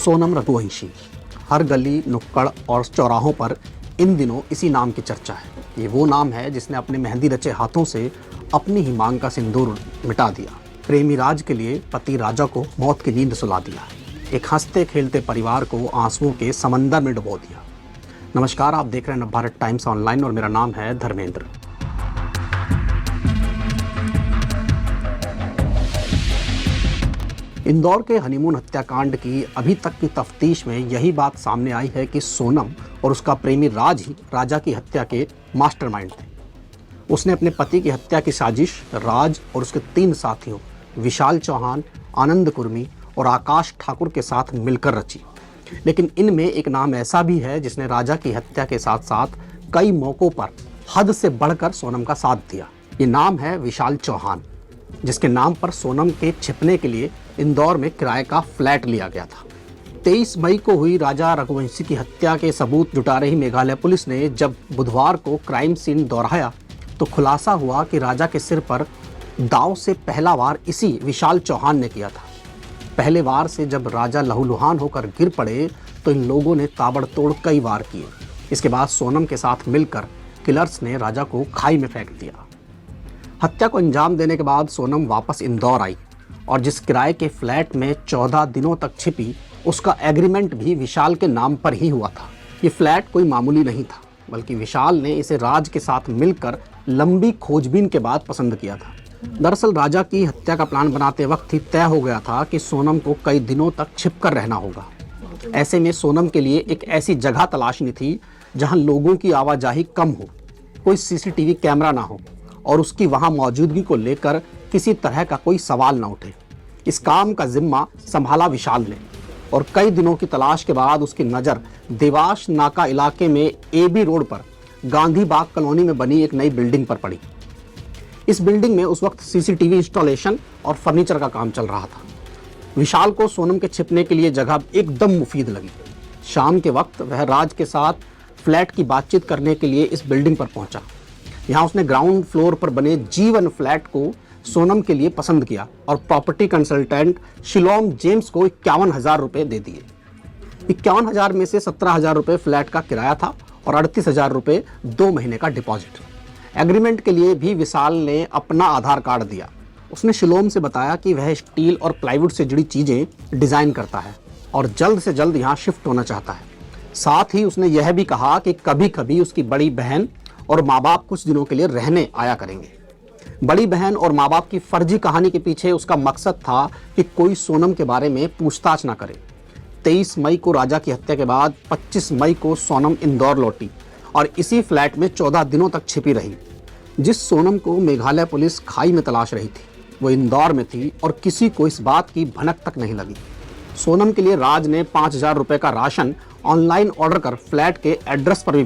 सोनम रघुवंशी। हर गली, नुक्कड़ और चौराहों पर इन दिनों इसी नाम की चर्चा है। ये वो नाम है जिसने अपने मेहंदी रचे हाथों से अपनी ही मांग का सिंदूर मिटा दिया। प्रेमी राज के लिए पति राजा को मौत की नींद सुला दिया। एक हंसते खेलते परिवार को आंसुओं के समंदर में डुबो दिया। नमस्कार, आप देख रहे हैं नवभारत टाइम्स ऑनलाइन और मेरा नाम है धर्मेंद्र। इंदौर के हनीमून हत्याकांड की अभी तक की तफ्तीश में यही बात सामने आई है कि सोनम और उसका प्रेमी राज ही राजा की हत्या के मास्टरमाइंड थे। उसने अपने पति की हत्या की साजिश राज और उसके 3 साथियों विशाल चौहान, आनंद कुर्मी और आकाश ठाकुर के साथ मिलकर रची। लेकिन इनमें एक नाम ऐसा भी है जिसने राजा की हत्या के साथ साथ कई मौक़ों पर हद से बढ़कर सोनम का साथ दिया। ये नाम है विशाल चौहान, जिसके नाम पर सोनम के छिपने के लिए इंदौर में किराए का फ्लैट लिया गया था। 23 मई को हुई राजा रघुवंशी की हत्या के सबूत जुटा रही मेघालय पुलिस ने जब बुधवार को क्राइम सीन दोहराया तो खुलासा हुआ कि राजा के सिर पर दांव से पहला वार इसी विशाल चौहान ने किया था। पहले वार से जब राजा लहूलुहान होकर गिर पड़े तो इन लोगों ने ताबड़तोड़ कई वार किए। इसके बाद सोनम के साथ मिलकर किलर्स ने राजा को खाई में फेंक दिया। हत्या को अंजाम देने के बाद सोनम वापस इंदौर आई और जिस किराए के फ्लैट में 14 दिनों तक छिपी, उसका एग्रीमेंट भी विशाल के नाम पर ही हुआ था। ये फ्लैट कोई मामूली नहीं था, बल्कि विशाल ने इसे राज के साथ मिलकर लंबी खोजबीन के बाद पसंद किया था। दरअसल राजा की हत्या का प्लान बनाते वक्त ही तय हो गया था कि सोनम को कई दिनों तक छिपकर रहना होगा। ऐसे में सोनम के लिए एक ऐसी जगह तलाशनी थी जहां लोगों की आवाजाही कम हो, कोई सीसीटीवी कैमरा ना हो और उसकी वहां मौजूदगी को लेकर किसी तरह का कोई सवाल न उठे। इस काम का जिम्मा संभाला विशाल ने और कई दिनों की तलाश के बाद उसकी नज़र देवाश नाका इलाके में एबी रोड पर गांधी बाग कॉलोनी में बनी एक नई बिल्डिंग पर पड़ी। इस बिल्डिंग में उस वक्त सीसीटीवी इंस्टॉलेशन और फर्नीचर का काम चल रहा था। विशाल को सोनम के छिपने के लिए जगह एकदम मुफीद लगी। शाम के वक्त वह राज के साथ फ्लैट की बातचीत करने के लिए इस बिल्डिंग पर पहुंचा। यहाँ उसने ग्राउंड फ्लोर पर बने G1 फ्लैट को सोनम के लिए पसंद किया और प्रॉपर्टी कंसल्टेंट शिलोम जेम्स को 51,000 रुपये दे दिए। 51,000 में से 17,000 रुपये फ्लैट का किराया था और 38,000 रुपये 2 महीने का डिपॉजिट। एग्रीमेंट के लिए भी विशाल ने अपना आधार कार्ड दिया। उसने शिलोम से बताया कि वह स्टील और प्लाईवुड से जुड़ी चीज़ें डिज़ाइन करता है और जल्द से जल्द यहाँ शिफ्ट होना चाहता है। साथ ही उसने यह भी कहा कि कभी कभी उसकी बड़ी बहन और माँ बाप कुछ दिनों के लिए रहने आया करेंगे। बड़ी बहन और माँ बाप की फर्जी कहानी के पीछे उसका मकसद था कि कोई सोनम के बारे में पूछताछ ना करे। 23 मई को राजा की हत्या के बाद 25 मई को सोनम इंदौर लौटी और इसी फ्लैट में 14 दिनों तक छिपी रही। जिस सोनम को मेघालय पुलिस खाई में तलाश रही थी वो इंदौर में थी और किसी को इस बात की भनक तक नहीं लगी। सोनम के लिए राज ने 5,000 रुपये का राशन ऑनलाइन ऑर्डर कर फ्लैट के एड्रेस पर भी